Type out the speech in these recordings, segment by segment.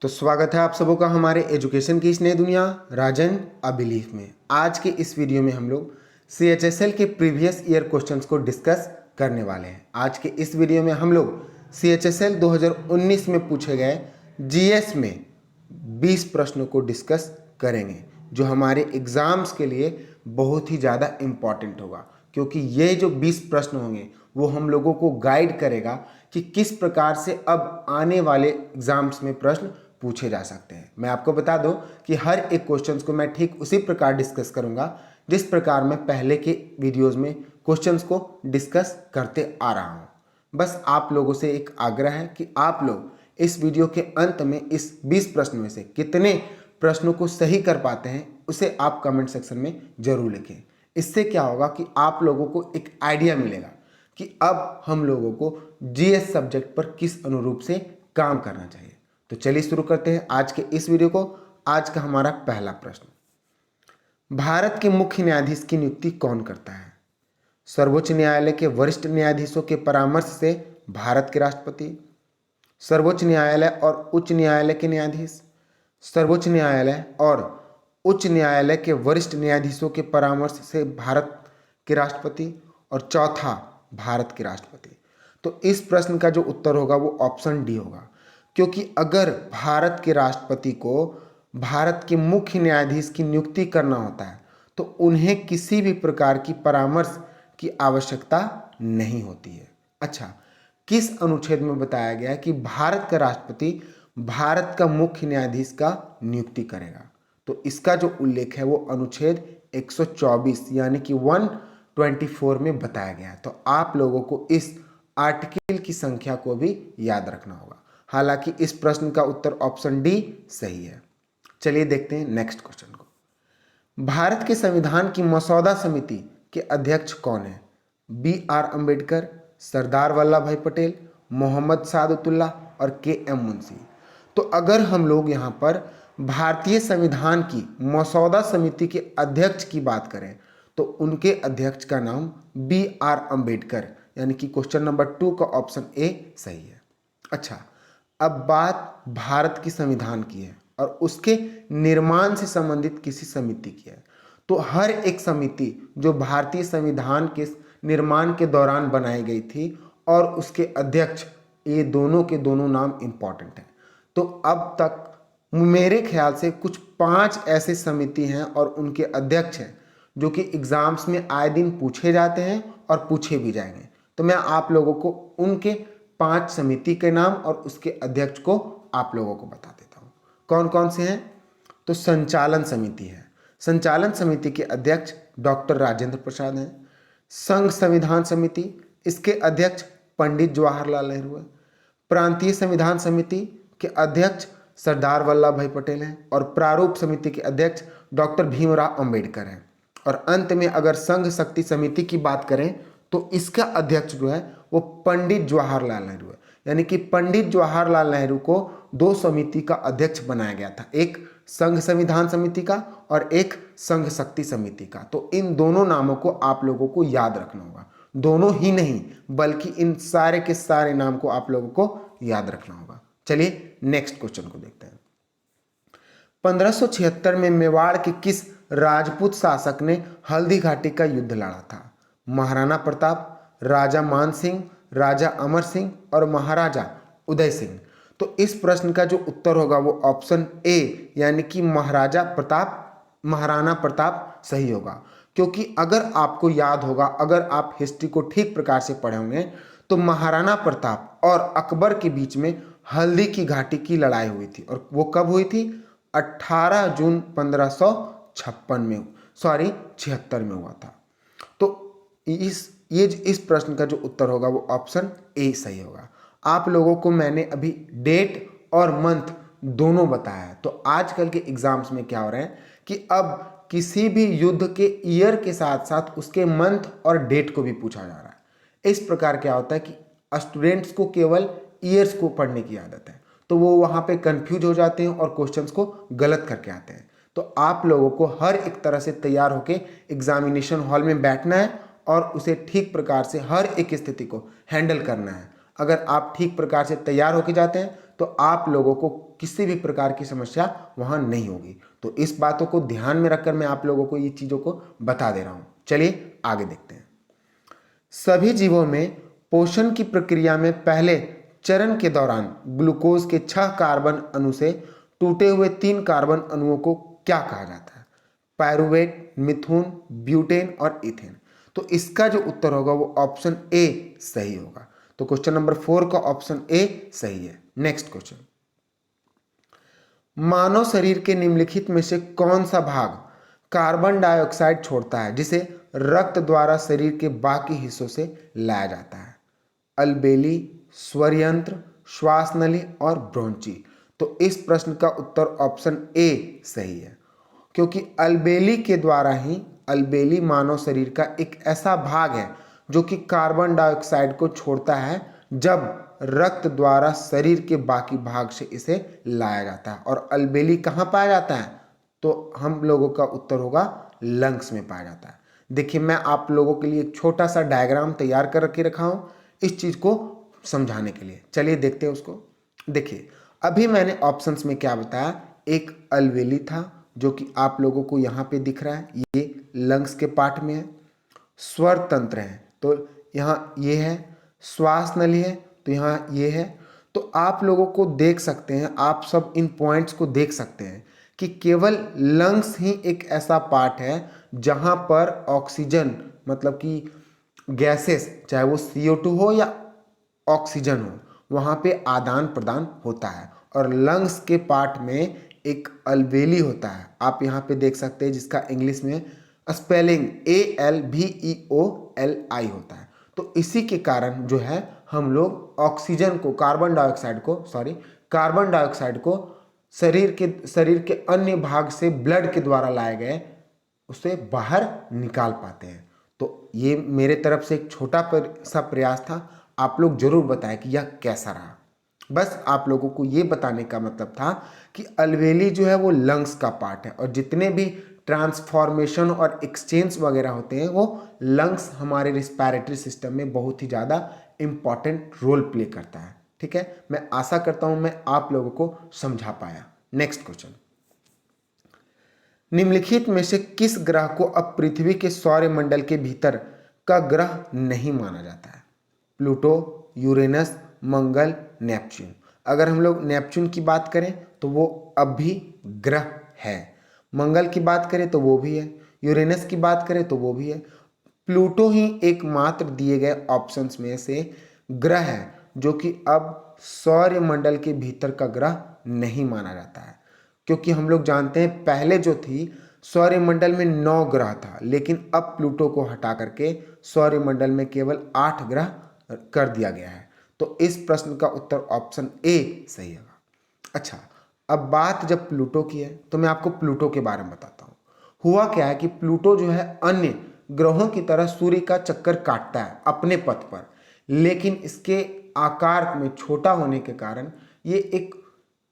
तो स्वागत है आप सबों का हमारे एजुकेशन की इस नई दुनिया राजन अ बिलीफ में। आज के इस वीडियो में हम लोग CHSL के प्रीवियस ईयर क्वेश्चंस को डिस्कस करने वाले हैं। आज के इस वीडियो में हम लोग CHSL 2019 में पूछे गए GS में 20 प्रश्नों को डिस्कस करेंगे, जो हमारे एग्ज़ाम्स के लिए बहुत ही ज़्यादा इम्पॉर्टेंट होगा, क्योंकि ये जो 20 प्रश्न होंगे वो हम लोगों को गाइड करेगा कि किस प्रकार से अब आने वाले एग्ज़ाम्स में प्रश्न पूछे जा सकते हैं। मैं आपको बता दूं कि हर एक क्वेश्चंस को मैं ठीक उसी प्रकार डिस्कस करूंगा जिस प्रकार मैं पहले के वीडियोस में क्वेश्चंस को डिस्कस करते आ रहा हूं। बस आप लोगों से एक आग्रह है कि आप लोग इस वीडियो के अंत में इस 20 प्रश्न में से कितने प्रश्नों को सही कर पाते हैं उसे आप कमेंट सेक्शन में जरूर लिखें। इससे क्या होगा कि आप लोगों को एक आइडिया मिलेगा कि अब हम लोगों को GS सब्जेक्ट पर किस अनुरूप से काम करना चाहिए। तो चलिए शुरू करते हैं आज के इस वीडियो को। आज का हमारा पहला प्रश्न, भारत के मुख्य न्यायाधीश की नियुक्ति कौन करता है? सर्वोच्च न्यायालय के वरिष्ठ न्यायाधीशों के परामर्श से भारत के राष्ट्रपति, सर्वोच्च न्यायालय और उच्च न्यायालय के न्यायाधीश, सर्वोच्च न्यायालय और उच्च न्यायालय के वरिष्ठ न्यायाधीशों के परामर्श से भारत के राष्ट्रपति, और चौथा भारत के राष्ट्रपति। तो इस प्रश्न का जो उत्तर होगा वो ऑप्शन डी होगा, क्योंकि अगर भारत के राष्ट्रपति को भारत के मुख्य न्यायाधीश की नियुक्ति करना होता है तो उन्हें किसी भी प्रकार की परामर्श की आवश्यकता नहीं होती है। अच्छा, किस अनुच्छेद में बताया गया है कि भारत का राष्ट्रपति भारत का मुख्य न्यायाधीश का नियुक्ति करेगा? तो इसका जो उल्लेख है वो अनुच्छेद 124 यानी कि 124 में बताया गया है। तो आप लोगों को इस आर्टिकल की संख्या को भी याद रखना होगा। हालांकि इस प्रश्न का उत्तर ऑप्शन डी सही है। चलिए देखते हैं नेक्स्ट क्वेश्चन को। भारत के संविधान की मसौदा समिति के अध्यक्ष कौन है? BR अम्बेडकर, सरदार वल्लभ भाई पटेल, मोहम्मद सादतुल्ला और KM मुंशी। तो अगर हम लोग यहाँ पर भारतीय संविधान की मसौदा समिति के अध्यक्ष की बात करें तो उनके अध्यक्ष का नाम BR अम्बेडकर, यानी कि क्वेश्चन नंबर 2 का ऑप्शन ए सही है। अच्छा, अब बात भारत की संविधान की है और उसके निर्माण से संबंधित किसी समिति की है। तो हर एक समिति जो भारतीय संविधान के निर्माण के दौरान बनाई गई थी और उसके अध्यक्ष, ये दोनों के दोनों नाम इंपॉर्टेंट हैं। तो अब तक मेरे ख्याल से कुछ 5 ऐसे समिति हैं और उनके अध्यक्ष हैं जो कि एग्जाम्स में आए दिन पूछे जाते हैं और पूछे भी जाएंगे। तो मैं आप लोगों को उनके 5 समिति के नाम और उसके अध्यक्ष को आप लोगों को बता देता हूँ। कौन कौन से हैं? तो संचालन समिति है। संचालन समिति के अध्यक्ष डॉक्टर राजेंद्र प्रसाद हैं। संघ संविधान समिति, इसके अध्यक्ष पंडित जवाहरलाल नेहरू है। प्रांतीय संविधान समिति के अध्यक्ष सरदार वल्लभ भाई पटेल हैं और प्रारूप समिति के अध्यक्ष डॉक्टर भीमराव अंबेडकर हैं। और अंत में अगर संघ शक्ति समिति की बात करें तो इसका अध्यक्ष जो है वो पंडित जवाहरलाल नेहरू है। यानी कि पंडित जवाहरलाल नेहरू को 2 समिति का अध्यक्ष बनाया गया था, एक संघ संविधान समिति का और एक संघ शक्ति समिति का। तो इन दोनों नामों को आप लोगों को याद रखना होगा। दोनों ही नहीं बल्कि इन सारे के सारे नाम को आप लोगों को याद रखना होगा। चलिए नेक्स्ट क्वेश्चन को देखते हैं। 1576 में मेवाड़ के किस राजपूत शासक ने हल्दी घाटी का युद्ध लड़ा था? महाराणा प्रताप, राजा मान सिंह, राजा अमर सिंह और महाराजा उदय सिंह। तो इस प्रश्न का जो उत्तर होगा वो ऑप्शन ए यानी कि महाराणा प्रताप सही होगा। क्योंकि अगर आपको याद होगा, अगर आप हिस्ट्री को ठीक प्रकार से पढ़े होंगे तो महाराणा प्रताप और अकबर के बीच में हल्दी की घाटी की लड़ाई हुई थी। और वो कब हुई थी? 18 जून 1576 में हुआ था। तो इस प्रश्न का जो उत्तर होगा वो ऑप्शन ए सही होगा। आप लोगों को मैंने अभी डेट और मंथ दोनों बताया है। तो आजकल के एग्जाम्स में क्या हो रहा है कि अब किसी भी युद्ध के ईयर के साथ साथ उसके मंथ और डेट को भी पूछा जा रहा है। इस प्रकार क्या होता है कि स्टूडेंट्स को केवल ईयर्स को पढ़ने की आदत है, तो वो वहाँ पे कंफ्यूज हो जाते हैं और क्वेश्चंस को गलत करके आते हैं। तो आप लोगों को हर एक तरह से तैयार होकर एग्जामिनेशन हॉल में बैठना है और उसे ठीक प्रकार से हर एक स्थिति को हैंडल करना है। अगर आप ठीक प्रकार से तैयार होकर जाते हैं तो आप लोगों को किसी भी प्रकार की समस्या वहां नहीं होगी। तो इस बातों को ध्यान में रखकर मैं आप लोगों को ये चीज़ों को बता दे रहा हूं। चलिए आगे देखते हैं। सभी जीवों में पोषण की प्रक्रिया में पहले चरण के दौरान ग्लूकोज के 6 कार्बन अणु से टूटे हुए 3 कार्बन अणुओं को क्या कहा जाता है? पायरुवेट, मिथुन, ब्यूटेन और इथेन। तो इसका जो उत्तर होगा वो ऑप्शन ए सही होगा। तो क्वेश्चन नंबर 4 का ऑप्शन ए सही है। नेक्स्ट क्वेश्चन, मानव शरीर के निम्नलिखित में से कौन सा भाग कार्बन डाइऑक्साइड छोड़ता है जिसे रक्त द्वारा शरीर के बाकी हिस्सों से लाया जाता है? अलबेली, स्वर यंत्र, श्वास नली और ब्रोंची। तो इस प्रश्न का उत्तर ऑप्शन ए सही है, क्योंकि अलबेली के द्वारा ही, अलबेली मानव शरीर का एक ऐसा भाग है जो कि कार्बन डाइऑक्साइड को छोड़ता है जब रक्त द्वारा शरीर के बाकी भाग से इसे लाया जाता है। और अलबेली कहाँ पाया जाता है? तो हम लोगों का उत्तर होगा लंग्स में पाया जाता है। देखिए, मैं आप लोगों के लिए एक छोटा सा डायग्राम तैयार कर के रखा हूं इस चीज को समझाने के लिए। चलिए देखते हैं उसको। देखिए, अभी मैंने ऑप्शंस में क्या बताया, एक अलवेली था जो कि आप लोगों को यहाँ पे दिख रहा है, ये लंग्स के पार्ट में है। स्वर तंत्र है तो यहाँ ये है, श्वास नली है तो यहाँ ये है। तो आप लोगों को देख सकते हैं, आप सब इन पॉइंट्स को देख सकते हैं कि केवल लंग्स ही एक ऐसा पार्ट है जहाँ पर ऑक्सीजन, मतलब कि गैसेस, चाहे वो CO2 हो या ऑक्सीजन हो, वहाँ पे आदान प्रदान होता है। और लंग्स के पार्ट में एक अलवेली होता है, आप यहाँ पे देख सकते हैं, जिसका इंग्लिश में स्पेलिंग ALVEOLI होता है। तो इसी के कारण जो है हम लोग ऑक्सीजन को, कार्बन डाइऑक्साइड को शरीर के अन्य भाग से ब्लड के द्वारा लाए गए उसे बाहर निकाल पाते हैं। तो ये मेरे तरफ से एक छोटा सा प्रयास था, आप लोग जरूर बताएं कि यह कैसा रहा। बस आप लोगों को ये बताने का मतलब था कि अलवेली जो है वो लंग्स का पार्ट है, और जितने भी ट्रांसफॉर्मेशन और एक्सचेंज वगैरह होते हैं वो लंग्स हमारे रिस्पायरेटरी सिस्टम में बहुत ही ज़्यादा इंपॉर्टेंट रोल प्ले करता है। ठीक है, मैं आशा करता हूं मैं आप लोगों को समझा पाया। नेक्स्ट क्वेश्चन, निम्नलिखित में से किस ग्रह को अब पृथ्वी के सौरमंडल के भीतर का ग्रह नहीं माना जाता है? प्लूटो, यूरेनस, मंगल, नेपच्यून। अगर हम लोग नेपच्यून की बात करें तो वो अब भी ग्रह है, मंगल की बात करें तो वो भी है, यूरेनस की बात करें तो वो भी है। प्लूटो ही एकमात्र दिए गए ऑप्शंस में से ग्रह है जो कि अब सौरमंडल के भीतर का ग्रह नहीं माना जाता है, क्योंकि हम लोग जानते हैं पहले जो थी सौरमंडल में 9 ग्रह था, लेकिन अब प्लूटो को हटा करके सौरमंडल में केवल 8 ग्रह कर दिया गया है। तो इस प्रश्न का उत्तर ऑप्शन ए सही होगा। अच्छा, अब बात जब प्लूटो की है तो मैं आपको प्लूटो के बारे में बताता हूँ। हुआ क्या है कि प्लूटो जो है अन्य ग्रहों की तरह सूर्य का चक्कर काटता है अपने पथ पर, लेकिन इसके आकार में छोटा होने के कारण ये एक,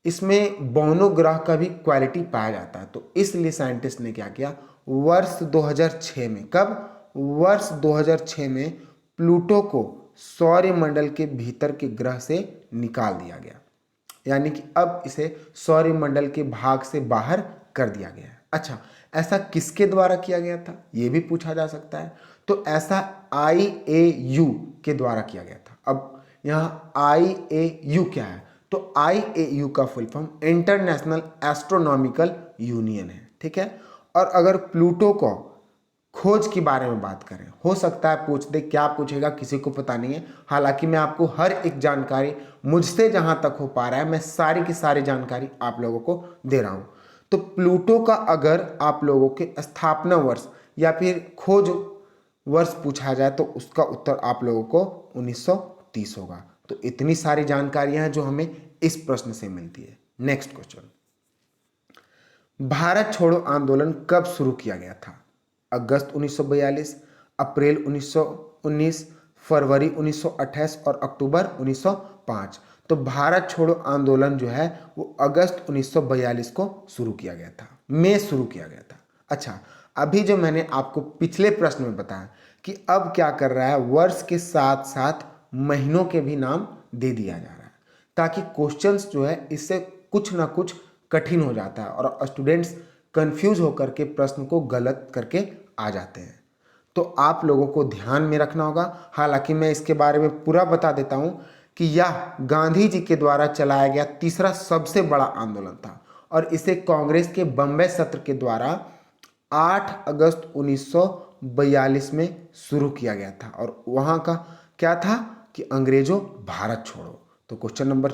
इसमें बोनो ग्रह का भी क्वालिटी पाया जाता है। तो इसलिए साइंटिस्ट ने क्या किया, वर्ष 2006 में, कब? वर्ष 2006 में प्लूटो को सौरमंडल के भीतर के ग्रह से निकाल दिया गया, यानी कि अब इसे सौरमंडल के भाग से बाहर कर दिया गया है। अच्छा, ऐसा किसके द्वारा किया गया था, यह भी पूछा जा सकता है। तो ऐसा IAU के द्वारा किया गया था। अब यहाँ IAU क्या है? तो IAU का full form international astronomical union है। ठीक है, और अगर प्लूटो को खोज के बारे में बात करें, हो सकता है पूछ दे, क्या पूछेगा किसी को पता नहीं है। हालांकि मैं आपको हर एक जानकारी मुझसे जहां तक हो पा रहा है मैं सारी की सारी जानकारी आप लोगों को दे रहा हूं। तो प्लूटो का अगर आप लोगों के स्थापना वर्ष या फिर खोज वर्ष पूछा जाए तो उसका उत्तर आप लोगों को 1930 होगा। तो इतनी सारी जानकारियां हैं जो हमें इस प्रश्न से मिलती है। नेक्स्ट क्वेश्चन, भारत छोड़ो आंदोलन कब शुरू किया गया था? अगस्त 1942, अप्रैल 1919, फरवरी 1928 और अक्टूबर 1905। तो भारत छोड़ो आंदोलन जो है वो अगस्त 1942 को शुरू किया गया था, में शुरू किया गया था। अच्छा, अभी जो मैंने आपको पिछले प्रश्न में बताया कि अब क्या कर रहा है, वर्ष के साथ साथ महीनों के भी नाम दे दिया जा रहा है, ताकि क्वेश्चंस जो है इससे कुछ ना कुछ कठिन हो जाता है और स्टूडेंट्स कंफ्यूज होकर के प्रश्न को गलत करके आ जाते हैं। तो आप लोगों को ध्यान में रखना होगा। हालांकि मैं इसके बारे में पूरा बता देता हूं कि यह गांधी जी के द्वारा चलाया गया तीसरा सबसे बड़ा आंदोलन था और इसे कांग्रेस के बम्बई सत्र के द्वारा 8 अगस्त 1942 में शुरू किया गया था और वहां का क्या था कि अंग्रेजों भारत छोड़ो। तो क्वेश्चन नंबर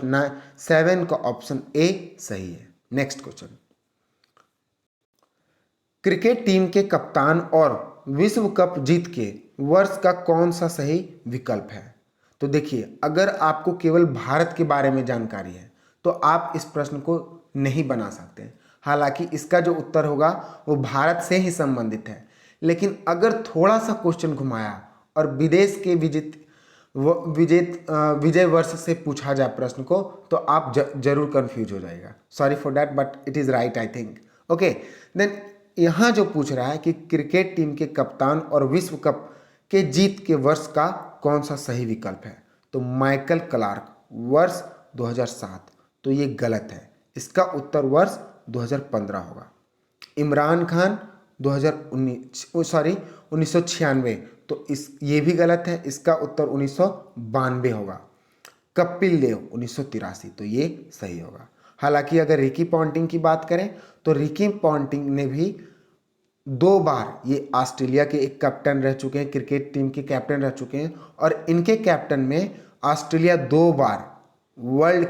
7 का ऑप्शन ए सही है। नेक्स्ट क्वेश्चन, क्रिकेट टीम के कप्तान और विश्व कप जीत के वर्ष का कौन सा सही विकल्प है? तो देखिए, अगर आपको केवल भारत के बारे में जानकारी है तो आप इस प्रश्न को नहीं बना सकते। हालांकि इसका जो उत्तर होगा वो भारत से ही संबंधित है, लेकिन अगर थोड़ा सा क्वेश्चन घुमाया और विदेश के विजय वर्ष से पूछा जाए प्रश्न को तो आप जरूर कंफ्यूज हो जाएगा। Sorry for that, but it is right I think. Okay, then यहाँ जो पूछ रहा है कि क्रिकेट टीम के कप्तान और विश्व कप के जीत के वर्ष का कौन सा सही विकल्प है? तो माइकल क्लार्क, वर्ष 2007। तो ये गलत है, इसका उत्तर वर्ष 2015 होगा। इमरान खान 1996, तो ये भी गलत है, इसका उत्तर 1992 होगा। कपिल देव 1983, तो ये सही होगा। हालांकि अगर रिकी पॉन्टिंग की बात करें तो रिकी पॉन्टिंग ने भी 2 बार ये ऑस्ट्रेलिया के एक कैप्टन रह चुके हैं, क्रिकेट टीम के कैप्टन रह चुके हैं और इनके कैप्टन में ऑस्ट्रेलिया 2 बार वर्ल्ड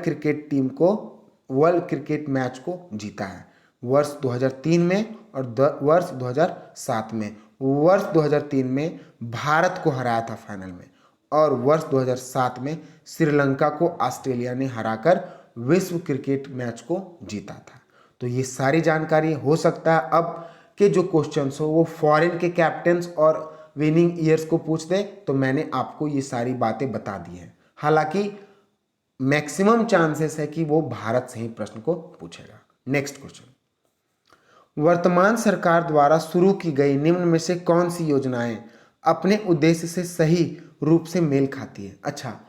क्रिकेट मैच को जीता है, वर्ष 2003 में और वर्ष 2007 में। वर्ष 2003 में भारत को हराया था फाइनल में और वर्ष 2007 में श्रीलंका को ऑस्ट्रेलिया ने हराकर विश्व क्रिकेट मैच को जीता था। तो ये सारी जानकारी हो सकता है अब के जो क्वेश्चंस हो वो फॉरेन के कैप्टन्स और विनिंग ईयर्स को पूछ दे, तो मैंने आपको ये सारी बातें बता दी हैं। हालांकि मैक्सिमम चांसेस है कि वो भारत से ही प्रश्न को पूछेगा। नेक्स्ट क्वेश्चन, वर्तमान सरकार द्वारा शुरू की गई निम्न में से कौन सी योजनाएं अपने उद्देश्य से सही रूप से मेल खाती है? अच्छा,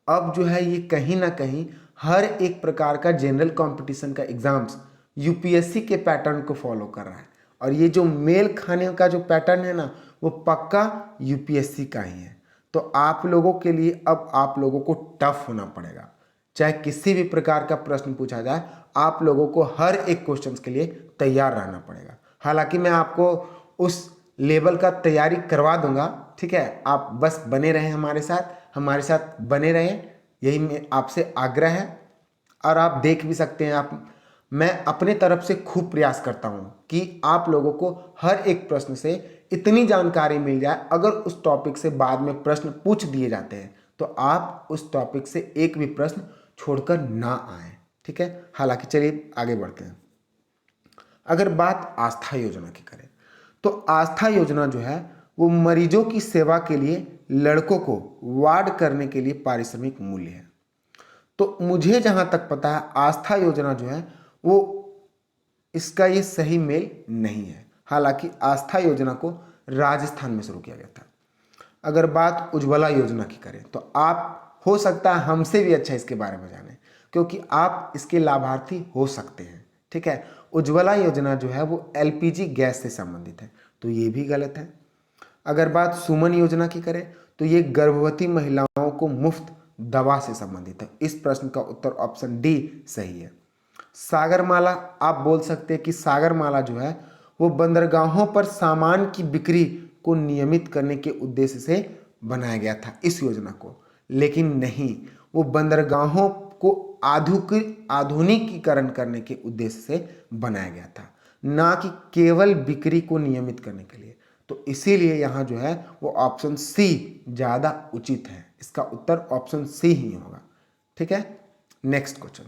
अब जो है ये कहीं ना कहीं हर एक प्रकार का जनरल कंपटीशन का एग्जाम्स यूपीएससी के पैटर्न को फॉलो कर रहा है और ये जो मेल खाने का जो पैटर्न है ना वो पक्का यूपीएससी का ही है। तो आप लोगों के लिए अब आप लोगों को टफ होना पड़ेगा, चाहे किसी भी प्रकार का प्रश्न पूछा जाए आप लोगों को हर एक क्वेश्चन के लिए तैयार रहना पड़ेगा। हालांकि मैं आपको उस लेवल का तैयारी करवा दूंगा, ठीक है? आप बस बने रहें हमारे साथ बने रहें, यही मैं आपसे आग्रह है। और आप देख भी सकते हैं, मैं अपने तरफ से खूब प्रयास करता हूं कि आप लोगों को हर एक प्रश्न से इतनी जानकारी मिल जाए, अगर उस टॉपिक से बाद में प्रश्न पूछ दिए जाते हैं तो आप उस टॉपिक से एक भी प्रश्न छोड़कर ना आए, ठीक है? हालांकि चलिए आगे बढ़ते हैं। अगर बात आस्था योजना की करें तो आस्था योजना जो है वो मरीजों की सेवा के लिए लड़कों को वार्ड करने के लिए पारिश्रमिक मूल्य है। तो मुझे जहां तक पता है आस्था योजना जो है वो इसका ये सही मेल नहीं है। हालांकि आस्था योजना को राजस्थान में शुरू किया गया था। अगर बात उज्ज्वला योजना की करें तो आप हो सकता है हमसे भी अच्छा इसके बारे में जाने, क्योंकि आप इसके लाभार्थी हो सकते हैं, ठीक है? उज्ज्वला योजना जो है वो एलपीजी गैस से संबंधित है, तो ये भी गलत है। अगर बात सुमन योजना की करें तो ये गर्भवती महिलाओं को मुफ्त दवा से संबंधित है। इस प्रश्न का उत्तर ऑप्शन डी सही है। सागरमाला, आप बोल सकते हैं कि सागरमाला जो है वो बंदरगाहों पर सामान की बिक्री को नियमित करने के उद्देश्य से बनाया गया था इस योजना को, लेकिन नहीं, वो बंदरगाहों को आधुनिकीकरण करने के उद्देश्य से बनाया गया था, ना कि केवल बिक्री को नियमित करने के लिए। तो इसीलिए यहाँ जो है वो ऑप्शन सी ज़्यादा उचित है, इसका उत्तर ऑप्शन सी ही होगा, ठीक है? नेक्स्ट क्वेश्चन,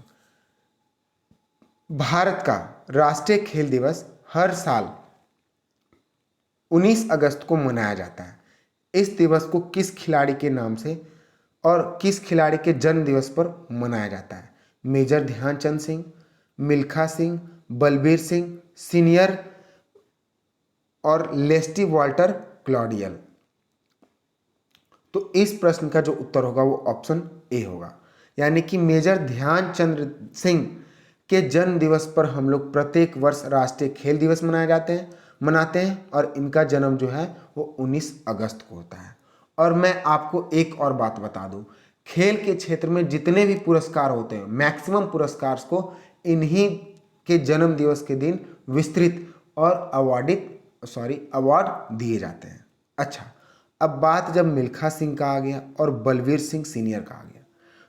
भारत का राष्ट्रीय खेल दिवस हर साल 19 अगस्त को मनाया जाता है। इस दिवस को किस खिलाड़ी के नाम से और किस खिलाड़ी के जन्म दिवस पर मनाया जाता है? मेजर ध्यानचंद सिंह, मिल्खा सिंह, बलबीर सिंह सीनियर और लेस्टी वॉल्टर क्लॉडियल। तो इस प्रश्न का जो उत्तर होगा वो ऑप्शन ए होगा। यानी कि मेजर ध्यानचंद सिंह के जन्म दिवस पर हम लोग प्रत्येक वर्ष राष्ट्रीय खेल दिवस मनाते हैं और इनका जन्म जो है वो 19 अगस्त को होता है। और मैं आपको एक और बात बता दूं, खेल के क्षेत्र में जितने भी पुरस्कार होते हैं मैक्सिमम पुरस्कार को इन्हीं के जन्म दिवस के दिन विस्तृत और अवार्ड दिए जाते हैं। अच्छा, अब बात जब मिल्खा सिंह का आ गया और बलवीर सिंह सीनियर का आ गया,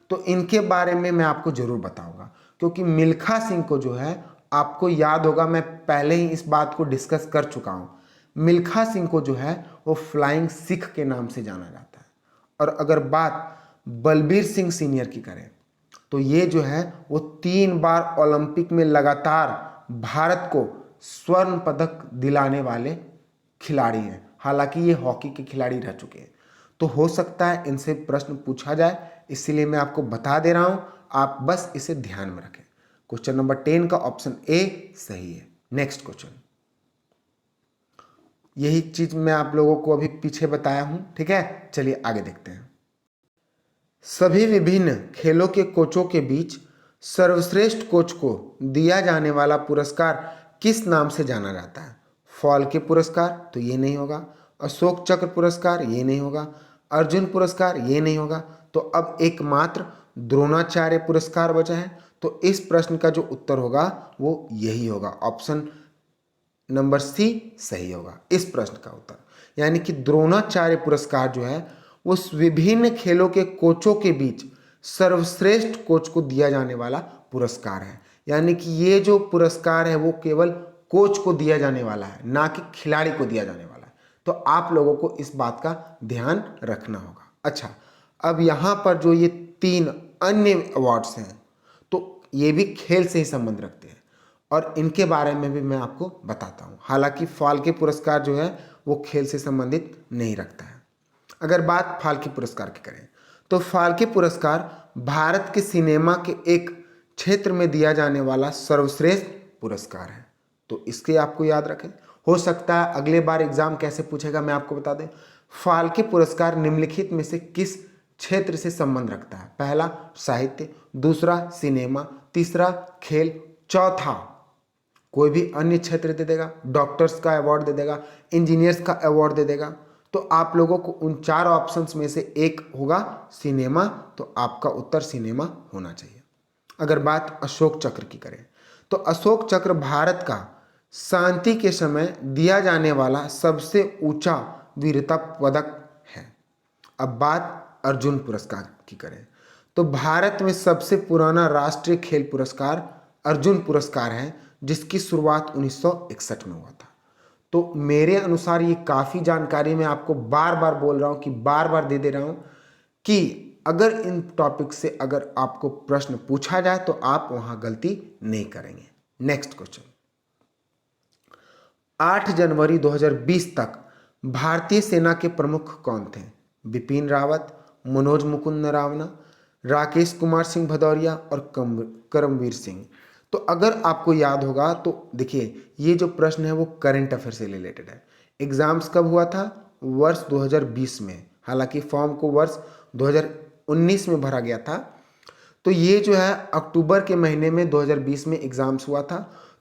तो इनके बारे में मैं आपको जरूर बताऊंगा, क्योंकि मिल्खा सिंह को जो है आपको याद होगा, मैं पहले ही इस बात को डिस्कस कर चुका हूं। मिल्खा सिंह को जो है वो फ्लाइंग सिख के नाम से जाना जाता है। और अगर बात बलबीर सिंह सीनियर की करें तो ये जो है वो 3 बार ओलंपिक में लगातार भारत को स्वर्ण पदक दिलाने वाले खिलाड़ी हैं। हालांकि ये हॉकी के खिलाड़ी रह चुके हैं, तो हो सकता है इनसे प्रश्न पूछा जाए, इसीलिए मैं आपको बता दे रहा हूं, आप बस इसे ध्यान में रखें। क्वेश्चन नंबर 10 का ऑप्शन ए सही है। नेक्स्ट क्वेश्चन, यही चीज मैं आप लोगों को अभी पीछे बताया हूं, ठीक है। चलिए आगे देखते हैं। सभी विभिन्न खेलों के कोचों के बीच सर्वश्रेष्ठ कोच को दिया जाने वाला पुरस्कार किस नाम से जाना जाता है? फाल्के पुरस्कार तो ये नहीं होगा, अशोक चक्र पुरस्कार ये नहीं होगा, अर्जुन पुरस्कार ये नहीं होगा, तो अब एकमात्र द्रोणाचार्य पुरस्कार बचा है। तो इस प्रश्न का जो उत्तर होगा वो यही होगा, ऑप्शन नंबर सी सही होगा इस प्रश्न का उत्तर। यानी कि द्रोणाचार्य पुरस्कार जो है उस विभिन्न खेलों के कोचों के बीच सर्वश्रेष्ठ कोच को दिया जाने वाला पुरस्कार है। यानी कि ये जो पुरस्कार है वो केवल कोच को दिया जाने वाला है, ना कि खिलाड़ी को दिया जाने वाला है। तो आप लोगों को इस बात का ध्यान रखना होगा। अच्छा, अब यहाँ पर जो ये 3 अन्य अवार्ड्स हैं तो ये भी खेल से ही संबंध रखते हैं और इनके बारे में भी मैं आपको बताता हूँ। हालांकि फाल्के पुरस्कार जो है वो खेल से संबंधित नहीं रखता है। अगर बात फाल्के पुरस्कार की करें तो फाल्के पुरस्कार भारत के सिनेमा के एक क्षेत्र में दिया जाने वाला सर्वश्रेष्ठ पुरस्कार है। तो इसके आपको याद रखें, हो सकता है अगले बार एग्जाम कैसे पूछेगा मैं आपको बता दें। फाल्के पुरस्कार निम्नलिखित में से किस क्षेत्र से संबंध रखता है? पहला साहित्य, दूसरा सिनेमा, तीसरा खेल, चौथा कोई भी अन्य क्षेत्र दे देगा, डॉक्टर्स का अवार्ड दे देगा, इंजीनियर्स का अवार्ड दे देगा। तो आप लोगों को उन 4 ऑप्शंस में से एक होगा सिनेमा, तो आपका उत्तर सिनेमा होना चाहिए। अगर बात अशोक चक्र की करें तो अशोक चक्र भारत का शांति के समय दिया जाने वाला सबसे ऊंचा वीरता पदक है। अब बात अर्जुन पुरस्कार की करें तो भारत में सबसे पुराना राष्ट्रीय खेल पुरस्कार अर्जुन पुरस्कार है, जिसकी शुरुआत 1961 में हुआ था। तो मेरे अनुसार ये काफ़ी जानकारी मैं आपको बार बार बोल रहा हूँ कि बार बार दे रहा हूँ कि अगर इन टॉपिक से अगर आपको प्रश्न पूछा जाए तो आप वहाँ गलती नहीं करेंगे। नेक्स्ट क्वेश्चन, 8 जनवरी 2020 तक भारतीय सेना के प्रमुख कौन थे? बिपिन रावत, मनोज मुकुंद नरावना, राकेश कुमार सिंह भदौरिया और करमवीर सिंह। तो अगर आपको याद होगा तो देखिए ये जो प्रश्न है वो करंट अफेयर से रिलेटेड है। एग्जाम्स कब हुआ था? वर्ष 2020 में। हालांकि फॉर्म को वर्ष 2019 में भरा गया था। तो ये जो है अक्टूबर के महीने में 2020 में एग्जाम्स हुआ था।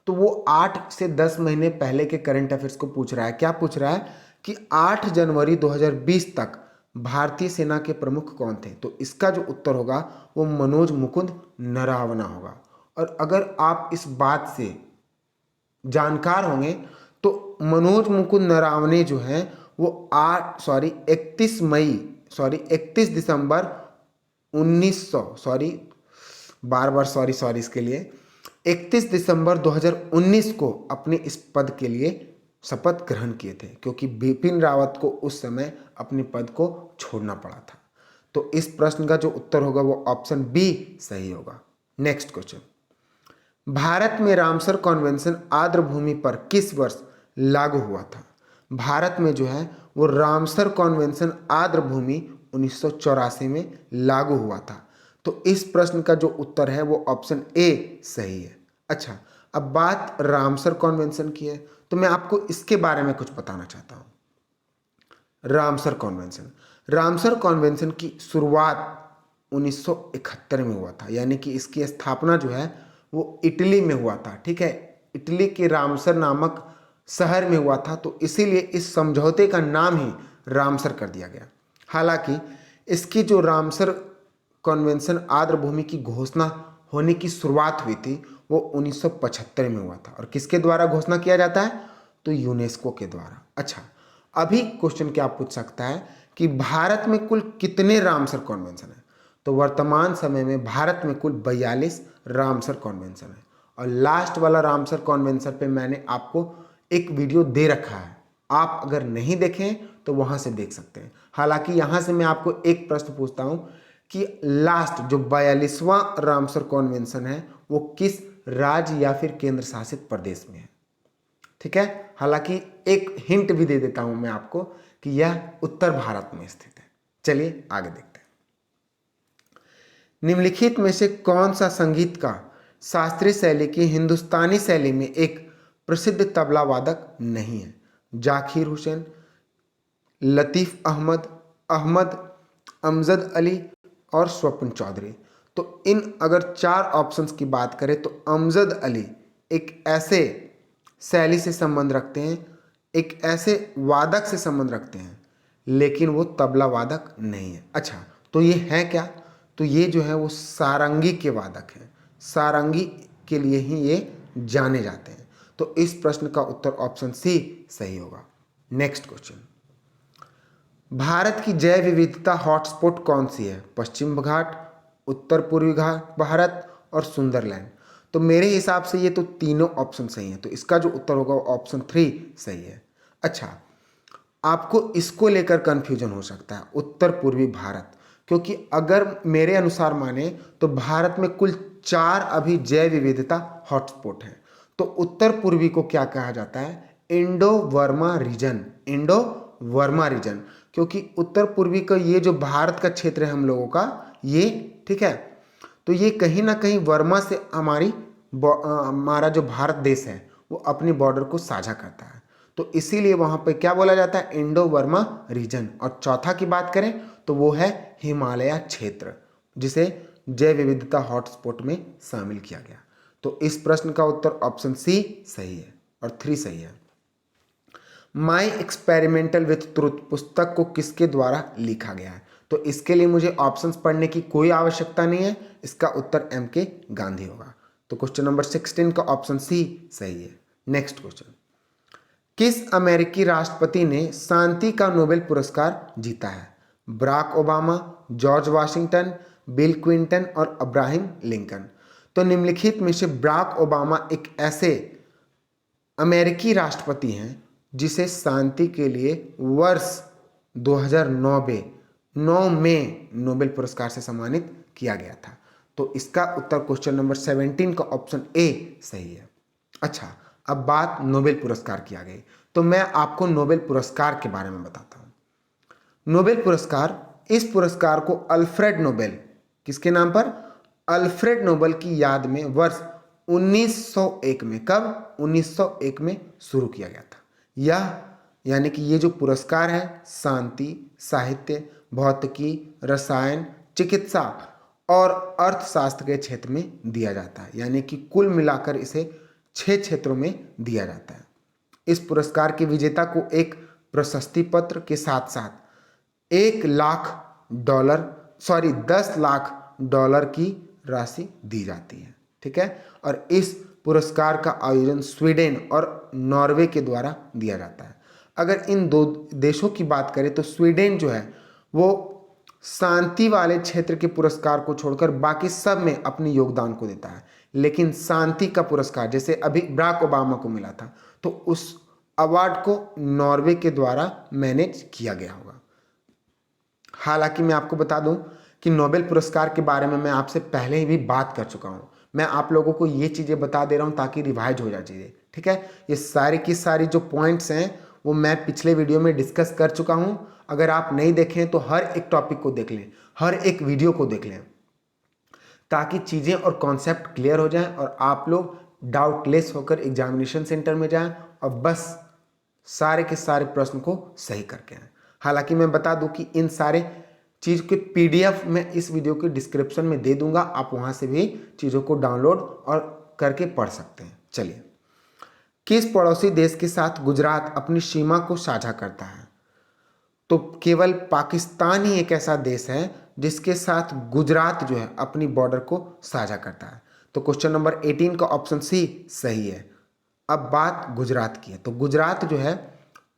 तो वो 8 से 10 महीने पहले के करंट अफेयर्स को पूछ रहा है। क्या पूछ रहा है कि 8 जनवरी 2020 तक भारतीय सेना के प्रमुख कौन थे? तो इसका जो उत्तर होगा वो मनोज मुकुंद नरावना होगा। और अगर आप इस बात से जानकार होंगे तो मनोज मुकुंद नरावने जो हैं वो 31 दिसंबर 31 दिसंबर 2019 को अपने इस पद के लिए शपथ ग्रहण किए थे, क्योंकि बिपिन रावत को उस समय अपने पद को छोड़ना पड़ा था। तो इस प्रश्न का जो उत्तर होगा वो ऑप्शन बी सही होगा। नेक्स्ट क्वेश्चन, भारत में रामसर कॉन्वेंशन आर्द्र भूमि पर किस वर्ष लागू हुआ था? भारत में जो है वो रामसर कॉन्वेंशन आर्द्र भूमि 1984 में लागू हुआ था। तो इस प्रश्न का जो उत्तर है वो ऑप्शन ए सही है। अच्छा, अब बात रामसर कॉन्वेंशन की है तो मैं आपको इसके बारे में कुछ बताना चाहता हूँ। रामसर कॉन्वेंशन की शुरुआत 1971 में हुआ था, यानी कि इसकी स्थापना जो है वो इटली में हुआ था। ठीक है, इटली के रामसर नामक शहर में हुआ था, तो इसीलिए इस समझौते का नाम ही रामसर कर दिया गया। हालांकि इसकी जो रामसर कन्वेंशन आर्द्र भूमि की घोषणा होने की शुरुआत हुई थी वो 1975 में हुआ था। और किसके द्वारा घोषणा किया जाता है? तो यूनेस्को के द्वारा। अच्छा, अभी क्वेश्चन क्या पूछ सकता है कि भारत में कुल कितने रामसर कन्वेंशन है? तो वर्तमान समय में भारत में कुल 42 रामसर कन्वेंशन है। और लास्ट वाला रामसर कन्वेंशन पे मैंने आपको एक वीडियो दे रखा है, आप अगर नहीं देखें तो वहां से देख सकते हैं। हालांकि यहां से मैं आपको एक प्रश्न पूछता हूं कि लास्ट जो 42वां रामसर कन्वेंशन है वो किस राज्य या फिर केंद्र शासित प्रदेश में है? ठीक है, हालांकि एक हिंट भी दे देता हूं मैं आपको कि यह उत्तर भारत में स्थित है। चलिए आगे देखते हैं। निम्नलिखित में से कौन सा संगीत का शास्त्रीय शैली की हिंदुस्तानी शैली में एक प्रसिद्ध तबला वादक नहीं है? जाकिर हुसैन, लतीफ़ अहमद, अहमद अमजद अली और स्वप्न चौधरी। तो इन अगर 4 ऑप्शंस की बात करें तो अमजद अली एक ऐसे शैली से संबंध रखते हैं, एक ऐसे वादक से संबंध रखते हैं, लेकिन वो तबला वादक नहीं है। अच्छा, तो ये है क्या? तो ये जो है वो सारंगी के वादक हैं, सारंगी के लिए ही ये जाने जाते हैं। तो इस प्रश्न का उत्तर ऑप्शन सी सही होगा। नेक्स्ट क्वेश्चन, भारत की जैव विविधता हॉटस्पॉट कौन सी है? पश्चिम घाट, उत्तर पूर्वी घाट भारत और सुंदरलैंड। तो मेरे हिसाब से ये तो तीनों ऑप्शन सही हैं, तो इसका जो उत्तर होगा वो ऑप्शन 3 सही है। अच्छा, आपको इसको लेकर कंफ्यूजन हो सकता है, उत्तर पूर्वी भारत, क्योंकि अगर मेरे अनुसार माने तो भारत में कुल 4 अभी जैव विविधता हॉटस्पॉट हैं। तो उत्तर पूर्वी को क्या कहा जाता है? Indo Burma region, Indo Burma region, क्योंकि उत्तर पूर्वी का ये जो भारत का क्षेत्र है हम लोगों का, ये ठीक है, तो ये कहीं ना कहीं वर्मा से हमारा जो भारत देश है वो अपनी बॉर्डर को साझा करता है, तो इसीलिए वहाँ पे क्या बोला जाता है? Indo Burma region. और चौथा की बात करें तो वो है हिमालय क्षेत्र, जिसे जैव विविधता हॉटस्पॉट में शामिल किया गया। तो इस प्रश्न का उत्तर ऑप्शन सी सही है और 3 सही है। माई एक्सपेरिमेंटल विथ ट्रुथ पुस्तक को किसके द्वारा लिखा गया है? तो इसके लिए मुझे ऑप्शंस पढ़ने की कोई आवश्यकता नहीं है, इसका उत्तर M.K. गांधी होगा। तो क्वेश्चन नंबर 16 का ऑप्शन सी सही है। नेक्स्ट क्वेश्चन, किस अमेरिकी राष्ट्रपति ने शांति का नोबेल पुरस्कार जीता है? Barack Obama, George Washington, Bill Clinton और अब्राहम लिंकन। तो निम्नलिखित में से बराक ओबामा एक ऐसे अमेरिकी राष्ट्रपति हैं जिसे शांति के लिए वर्ष 2009 में नोबेल पुरस्कार से सम्मानित किया गया था। तो इसका उत्तर क्वेश्चन नंबर 17 का ऑप्शन ए सही है। अच्छा, अब बात नोबेल पुरस्कार की आ गई, तो मैं आपको नोबेल पुरस्कार के बारे में बताता हूँ। नोबेल पुरस्कार, इस पुरस्कार को अल्फ्रेड नोबेल, किसके नाम पर? अल्फ्रेड नोबेल की याद में वर्ष 1901 में, कब? 1901 में शुरू किया गया था। यह यानी कि ये जो पुरस्कार है शांति, साहित्य, भौतिकी, रसायन, चिकित्सा और अर्थशास्त्र के क्षेत्र में दिया जाता है, यानी कि कुल मिलाकर इसे 6 क्षेत्रों में दिया जाता है। इस पुरस्कार के विजेता को एक प्रशस्ति पत्र के साथ साथ $10 लाख की राशि दी जाती है। ठीक है, और इस पुरस्कार का आयोजन स्वीडन और नॉर्वे के द्वारा दिया जाता है। अगर इन 2 देशों की बात करें तो स्वीडन जो है वो शांति वाले क्षेत्र के पुरस्कार को छोड़कर बाकी सब में अपने योगदान को देता है, लेकिन शांति का पुरस्कार जैसे अभी बराक ओबामा को मिला था तो उस अवार्ड को नॉर्वे के द्वारा मैनेज किया गया होगा। हालांकि मैं आपको बता दूं कि नोबेल पुरस्कार के बारे में मैं आपसे पहले ही भी बात कर चुका हूं, मैं आप लोगों को ये चीज़ें बता दे रहा हूं ताकि रिवाइज हो जाए चीज़ें। ठीक है, ये सारी की सारी जो पॉइंट्स हैं वो मैं पिछले वीडियो में डिस्कस कर चुका हूं। अगर आप नहीं देखें तो हर एक टॉपिक को देख लें, हर एक वीडियो को देख लें, ताकि चीज़ें और कॉन्सेप्ट क्लियर हो जाएं और आप लोग डाउटलेस होकर एग्जामिनेशन सेंटर में जाएं और बस सारे के सारे प्रश्न को सही करके आएँ। हालांकि मैं बता दूं कि इन सारे चीज़ के PDF में इस वीडियो के डिस्क्रिप्शन में दे दूंगा, आप वहाँ से भी चीज़ों को डाउनलोड और करके पढ़ सकते हैं। चलिए, किस पड़ोसी देश के साथ गुजरात अपनी सीमा को साझा करता है? तो केवल पाकिस्तान ही एक ऐसा देश है जिसके साथ गुजरात जो है अपनी बॉर्डर को साझा करता है। तो क्वेश्चन नंबर 18 का ऑप्शन सी सही है। अब बात गुजरात की है, तो गुजरात जो है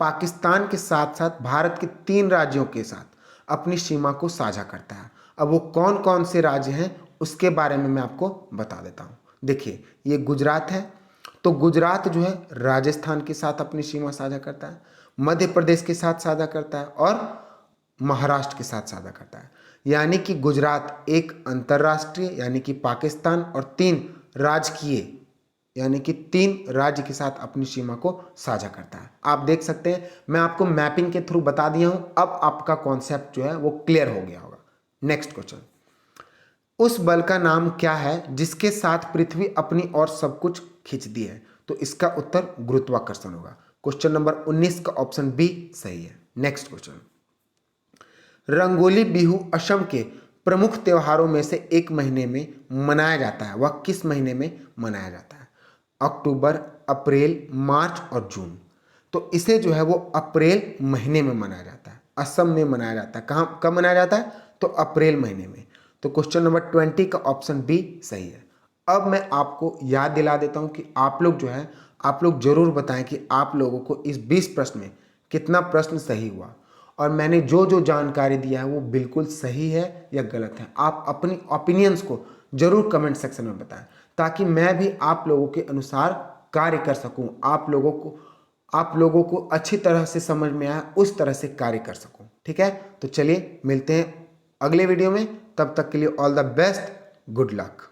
पाकिस्तान के साथ साथ भारत के 3 राज्यों के साथ अपनी सीमा को साझा करता है। अब वो कौन कौन से राज्य हैं उसके बारे में मैं आपको बता देता हूँ। देखिए, ये गुजरात है, तो गुजरात जो है राजस्थान के साथ अपनी सीमा साझा करता है, मध्य प्रदेश के साथ साझा करता है और महाराष्ट्र के साथ साझा करता है। यानी कि गुजरात एक अंतर्राष्ट्रीय यानी कि पाकिस्तान और 3 राजकीय यानी कि 3 राज्य के साथ अपनी सीमा को साझा करता है। आप देख सकते हैं, मैं आपको मैपिंग के थ्रू बता दिया हूं, अब आपका कॉन्सेप्ट जो है वो क्लियर हो गया होगा। नेक्स्ट क्वेश्चन, उस बल का नाम क्या है जिसके साथ पृथ्वी अपनी ओर सब कुछ खींचती है? तो इसका उत्तर गुरुत्वाकर्षण होगा। क्वेश्चन नंबर 19 का ऑप्शन बी सही है। नेक्स्ट क्वेश्चन, रंगोली बिहू असम के प्रमुख त्योहारों में से एक महीने में मनाया जाता है, वह किस महीने में मनाया जाता है? अक्टूबर, अप्रैल, मार्च और जून। तो इसे जो है वो अप्रैल महीने में मनाया जाता है, असम में मनाया जाता है। कहाँ कब मनाया जाता है? तो अप्रैल महीने में। तो क्वेश्चन नंबर 20 का ऑप्शन बी सही है। अब मैं आपको याद दिला देता हूँ कि आप लोग जो है आप लोग जरूर बताएं कि आप लोगों को इस 20 प्रश्न में कितना प्रश्न सही हुआ, और मैंने जो जो जानकारी दिया है वो बिल्कुल सही है या गलत है। आप अपनी ओपिनियंस को जरूर कमेंट सेक्शन में बताएं, ताकि मैं भी आप लोगों के अनुसार कार्य कर सकूं, आप लोगों को अच्छी तरह से समझ में आए उस तरह से कार्य कर सकूं। ठीक है, तो चलिए मिलते हैं अगले वीडियो में, तब तक के लिए all the best, good luck.